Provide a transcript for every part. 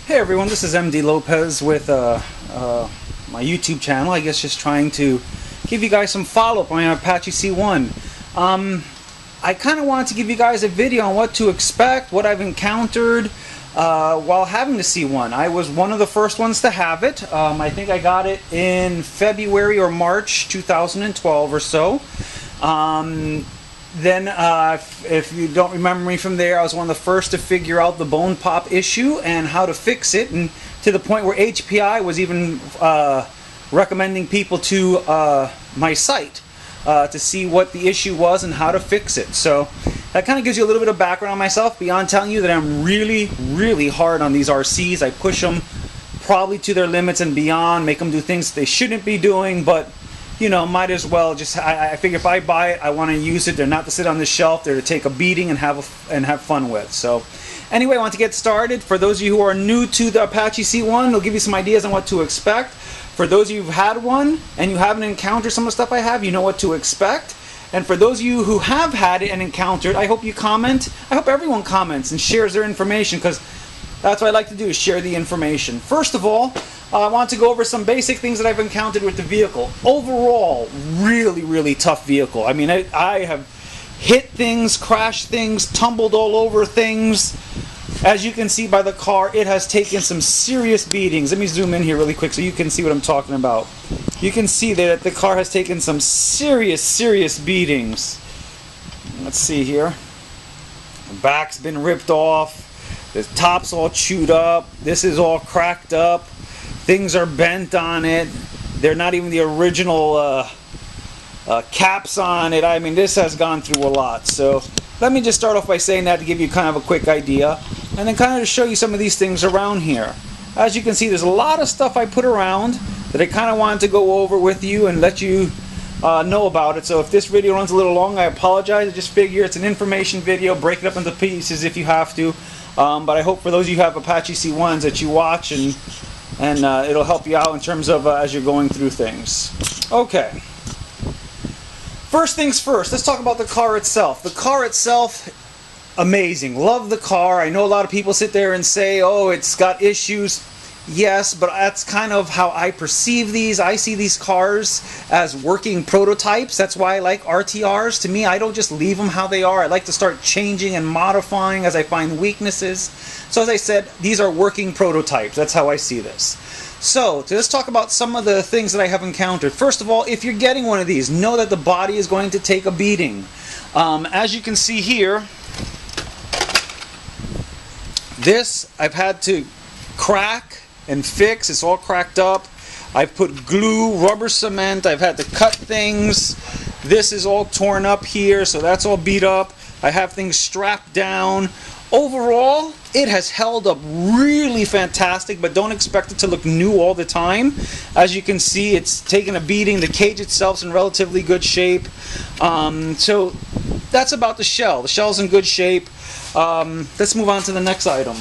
Hey everyone, this is MD Lopez with my YouTube channel. I guess just trying to give you guys some follow-up on my Apache C1. I kind of wanted to give you guys a video on what to expect, what I've encountered while having the C1. I was one of the first ones to have it. I think I got it in February or March 2012 or so. Then, if you don't remember me from there, I was one of the first to figure out the bone pop issue and how to fix it, and to the point where HPI was even recommending people to my site to see what the issue was and how to fix it. So that kind of gives you a little bit of background on myself, beyond telling you that I'm really hard on these RCs. I push them probably to their limits and beyond, make them do things they shouldn't be doing, but you know, might as well just, I figure if I buy it, I want to use it. They're not to sit on the shelf, they're to take a beating and have fun with. So anyway, I want to get started. For those of you who are new to the Apache C1, they'll give you some ideas on what to expect. For those of you who've had one and you haven't encountered some of the stuff I have, you know what to expect. And for those of you who have had it and encountered, I hope you comment. I hope everyone comments and shares their information, because that's what I like to do, is share the information. First of all, I want to go over some basic things that I've encountered with the vehicle. Overall, really tough vehicle. I mean, I have hit things, crashed things, tumbled all over things. As you can see by the car, it has taken some serious beatings. Let me zoom in here really quick so you can see what I'm talking about. You can see that the car has taken some serious beatings. Let's see here. The back's been ripped off. The top's all chewed up. This is all cracked up. Things are bent on it. They're not even the original caps on it. I mean, this has gone through a lot. So let me just start off by saying that to give you kind of a quick idea, and then kind of to show you some of these things around here. As you can see, there's a lot of stuff I put around that I kind of wanted to go over with you and let you know about it. So if this video runs a little long, I apologize. I just figure it's an information video. Break it up into pieces if you have to. But I hope for those of you who have Apache C1s that you watch, and it'll help you out in terms of as you're going through things. Okay. First things first, let's talk about the car itself. The car itself, amazing. Love the car. I know a lot of people sit there and say, oh, it's got issues. Yes, but that's kind of how I perceive these. I see these cars as working prototypes. That's why I like RTRs. To me, I don't just leave them how they are. I like to start changing and modifying as I find weaknesses. So as I said, these are working prototypes. That's how I see this. So let's talk about some of the things that I have encountered. First of all, if you're getting one of these, know that the body is going to take a beating. As you can see here, this I've had to crack and fix. It's all cracked up. I've put glue, rubber cement. I've had to cut things. This is all torn up here, so that's all beat up. I have things strapped down. Overall, it has held up really fantastic, but don't expect it to look new all the time. As you can see, it's taken a beating. The cage itself's in relatively good shape. So that's about the shell. The shell's in good shape. Let's move on to the next item.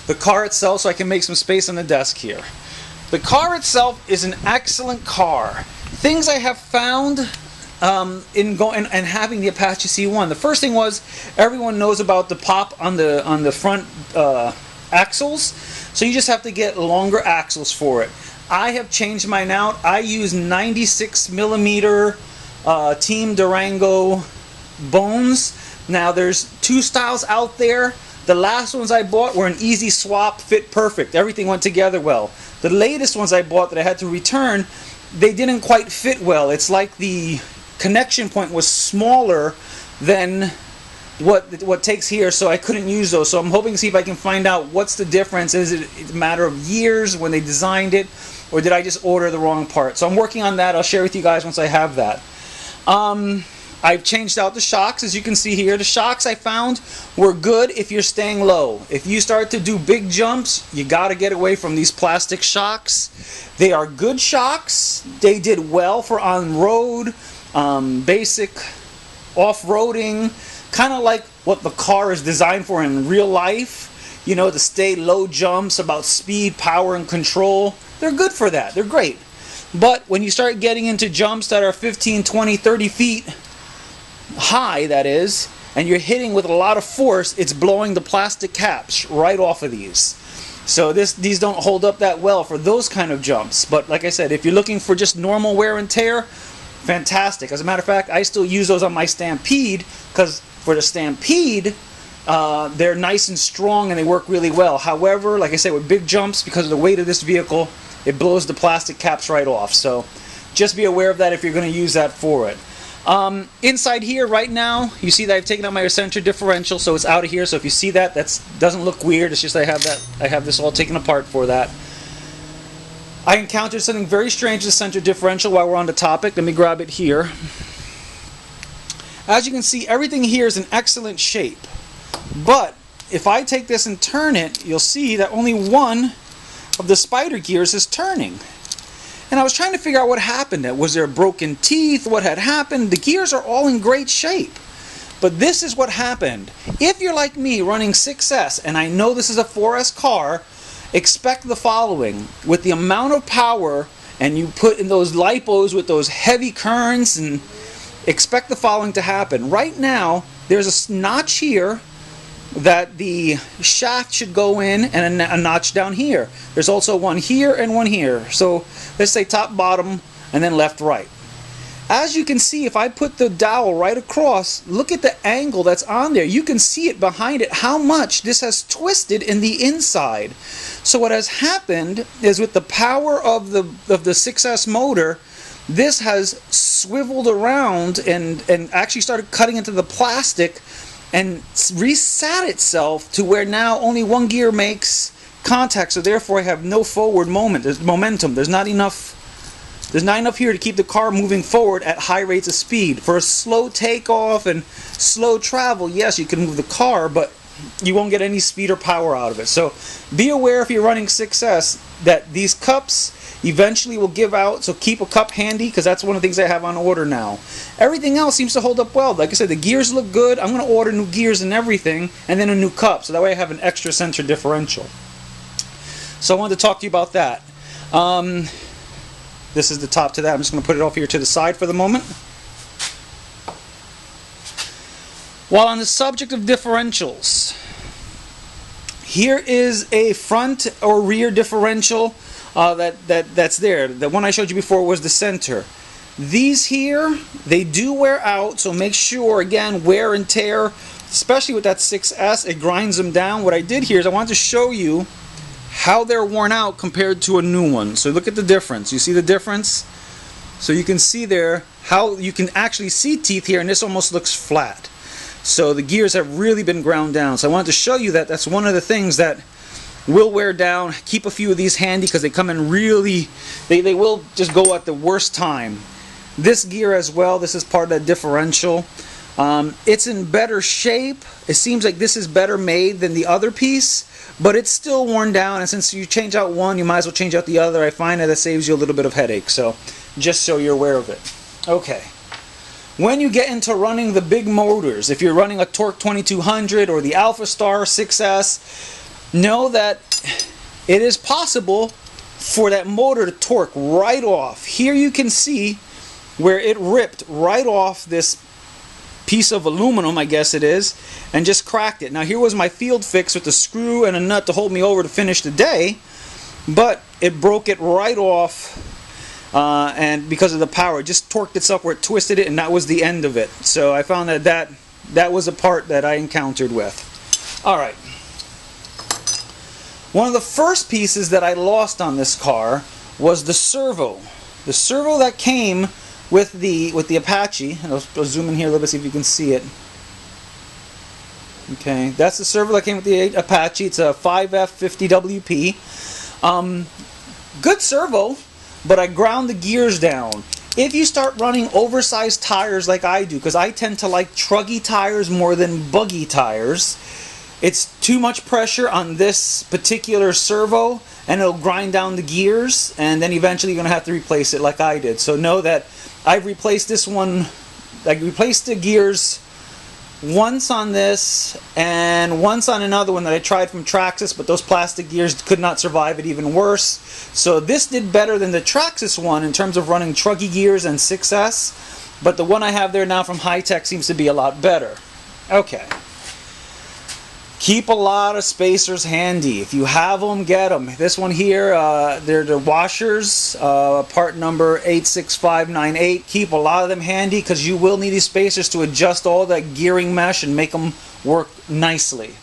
The car itself, so I can make some space on the desk here. The car itself is an excellent car. Things I have found in having the Apache C1. The first thing was, everyone knows about the pop on the front axles, so you just have to get longer axles for it. I have changed mine out. I use 96mm Team Durango bones. Now there's two styles out there. The last ones I bought were an easy swap, fit perfect. Everything went together well. The latest ones I bought that I had to return, they didn't quite fit well. It's like the connection point was smaller than what takes here, so I couldn't use those. So I'm hoping to see if I can find out what's the difference. Is it a matter of years when they designed it, or did I just order the wrong part? So I'm working on that. I'll share with you guys once I have that. I've changed out the shocks. As you can see here, the shocks I found were good if you're staying low. If you start to do big jumps, you got to get away from these plastic shocks. They are good shocks. They did well for on-road, basic off-roading, kind of like what the car is designed for in real life. You know, to stay low jumps, about speed, power, and control. They're good for that. They're great. But when you start getting into jumps that are 15, 20, 30 feet high, that is, and you're hitting with a lot of force, it's blowing the plastic caps right off of these. So these don't hold up that well for those kind of jumps. But like I said, if you're looking for just normal wear and tear, fantastic. As a matter of fact, I still use those on my Stampede, because for the Stampede, they're nice and strong and they work really well. However, like I said, with big jumps, because of the weight of this vehicle, it blows the plastic caps right off. So just be aware of that if you're going to use that for it. Inside here right now, you see that I've taken out my center differential, so it's out of here. So if you see that, that doesn't look weird. It's just I have this all taken apart for that. I encountered something very strange with the center differential while we're on the topic. Let me grab it here. As you can see, everything here is in excellent shape. But if I take this and turn it, you'll see that only one of the spider gears is turning. And I was trying to figure out what happened. Was there broken teeth? What had happened? The gears are all in great shape. But this is what happened. If you're like me running 6S, and I know this is a 4S car, expect the following. With the amount of power, and you put in those lipos with those heavy currents, and expect the following to happen. Right now, there's a notch here that the shaft should go in, and a notch down here. There's also one here and one here. So let's say top, bottom, and then left, right. As you can see, if I put the dowel right across, look at the angle that's on there. You can see it behind it, how much this has twisted in the inside. So what has happened is, with the power of the 6S motor, this has swiveled around and actually started cutting into the plastic and resat itself to where now only one gear makes contact. So therefore I have no forward momentum. There's not enough here to keep the car moving forward at high rates of speed. For a slow takeoff and slow travel, yes, you can move the car, but you won't get any speed or power out of it. So be aware, if you're running 6S, that these cups eventually will give out, so keep a cup handy, because that's one of the things I have on order now. Everything else seems to hold up well. Like I said, the gears look good. I'm going to order new gears and everything, and then a new cup, so that way I have an extra center differential. So I wanted to talk to you about that. This is the top to that. I'm just going to put it off here to the side for the moment. While on the subject of differentials, here is a front or rear differential that's there. The one I showed you before was the center. These here, they do wear out, so make sure, again, wear and tear, especially with that 6S, it grinds them down. What I did here is I wanted to show you how they're worn out compared to a new one. So look at the difference. You see the difference? So you can see there how you can actually see teeth here, and this almost looks flat. So the gears have really been ground down. So I wanted to show you that that's one of the things that will wear down. Keep a few of these handy, because they come in really, they will just go at the worst time. This gear as well, this is part of that differential. It's in better shape. It seems like this is better made than the other piece, but it's still worn down, and since you change out one, you might as well change out the other. I find that it saves you a little bit of headache, so just so you're aware of it. Okay. When you get into running the big motors, if you're running a Torque 2200 or the Alpha Star 6S, know that it is possible for that motor to torque right off. Here you can see where it ripped right off this piece of aluminum, I guess it is, and just cracked it. Now here was my field fix with a screw and a nut to hold me over to finish the day, but it broke it right off, and because of the power, it just torqued itself where it twisted it, and that was the end of it. So I found that was a part that I encountered with. Alright. One of the first pieces that I lost on this car was the servo. The servo that came with the Apache, and I'll zoom in here a little bit, see if you can see it. Okay, that's the servo that came with the Apache. It's a 5F50WP. Good servo, but I ground the gears down. If you start running oversized tires like I do, because I tend to like truggy tires more than buggy tires, it's too much pressure on this particular servo, and it'll grind down the gears, and then eventually you're going to have to replace it like I did. So know that I've replaced this one, I replaced the gears once on this and once on another one that I tried from Traxxas, but those plastic gears could not survive it, even worse. So this did better than the Traxxas one in terms of running truggy gears and 6S, but the one I have there now from High Tech seems to be a lot better. Okay. Keep a lot of spacers handy. If you have them, get them. This one here, they're the washers, part number 86598. Keep a lot of them handy because you will need these spacers to adjust all that gearing mesh and make them work nicely.